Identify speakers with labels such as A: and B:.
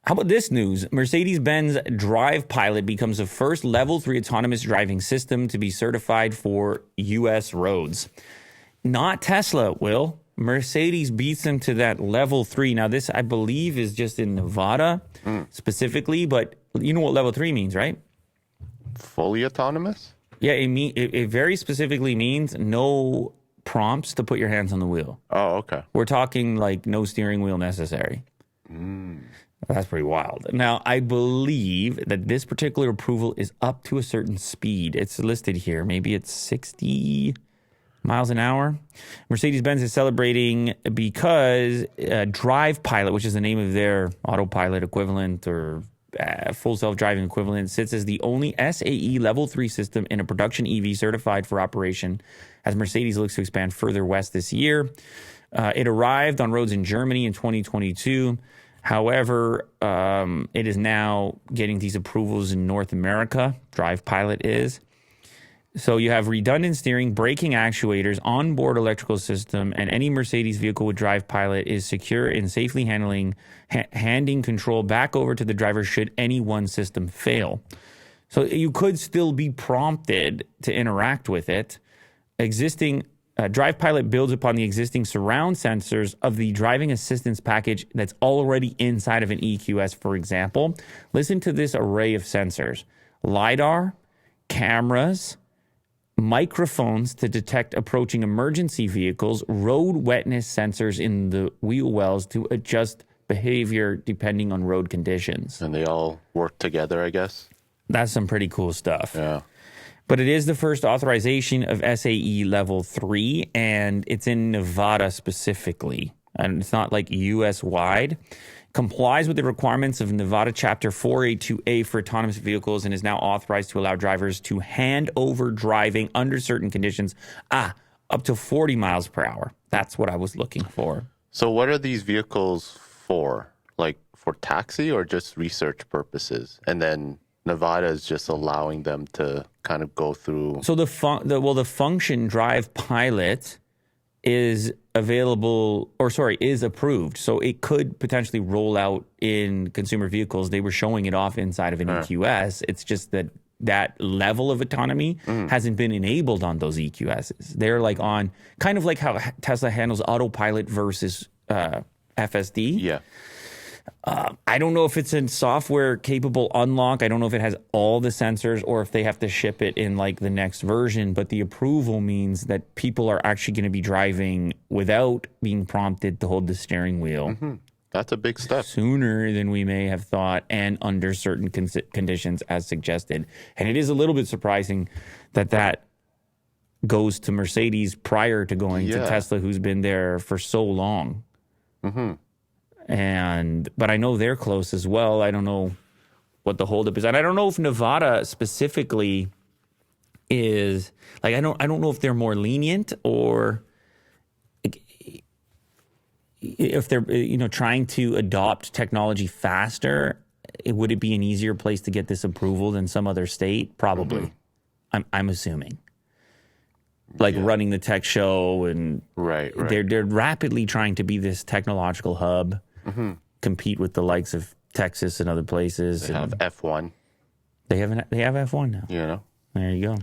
A: How about this news? Mercedes-Benz Drive Pilot becomes the first Level 3 autonomous driving system to be certified for U.S. roads. Not Tesla, Will. Mercedes beats them to that Level 3. Now, this, I believe, is just in Nevada specifically, but you know what Level 3 means, right?
B: Fully autonomous?
A: Yeah, it very specifically means no prompts to put your hands on the wheel.
B: Oh, okay.
A: We're talking like no steering wheel necessary. That's pretty wild. Now, I believe that this particular approval is up to a certain speed. It's listed here. Maybe it's 60 miles an hour. Mercedes-Benz is celebrating because Drive Pilot, which is the name of their autopilot equivalent or full self-driving equivalent, sits as the only SAE Level 3 system in a production EV certified for operation as Mercedes looks to expand further west this year. It arrived on roads in Germany in 2022. However, it is now getting these approvals in North America. Drive Pilot is. So you have redundant steering, braking actuators, onboard electrical system, and any Mercedes vehicle with Drive Pilot is secure in safely handing control back over to the driver should any one system fail. So you could still be prompted to interact with it. Drive Pilot builds upon the existing surround sensors of the driving assistance package that's already inside of an EQS, for example. Listen to this array of sensors: LiDAR, cameras, microphones to detect approaching emergency vehicles, road wetness sensors in the wheel wells to adjust behavior depending on road conditions.
B: And they all work together, I guess?
A: That's some pretty cool stuff.
B: Yeah.
A: But it is the first authorization of SAE Level 3, and it's in Nevada specifically. And it's not like U.S.-wide. Complies with the requirements of Nevada Chapter 482A for autonomous vehicles and is now authorized to allow drivers to hand over driving under certain conditions, up to 40 miles per hour. That's what I was looking for.
B: So what are these vehicles for? Like for taxi or just research purposes? And then Nevada is just allowing them to kind of go through.
A: So the function Drive Pilot is is approved. So it could potentially roll out in consumer vehicles. They were showing it off inside of an EQS. It's just that level of autonomy hasn't been enabled on those EQSs. They're like on kind of like how Tesla handles autopilot versus FSD.
B: Yeah.
A: I don't know if it's a software capable unlock. I don't know if it has all the sensors or if they have to ship it in like the next version. But the approval means that people are actually going to be driving without being prompted to hold the steering wheel.
B: That's a big step.
A: Sooner than we may have thought and under certain conditions as suggested. And it is a little bit surprising that goes to Mercedes prior to going to Tesla, who's been there for so long. But I know they're close as well. I don't know what the holdup is, and I don't know if Nevada specifically is like I don't know if they're more lenient or if they're trying to adopt technology faster. Would it be an easier place to get this approval than some other state? Probably. I'm assuming. Like running the tech show and
B: right.
A: They're rapidly trying to be this technological hub. Compete with the likes of Texas and other places.
B: They have F1.
A: They have F1 now.
B: You know.
A: There you go.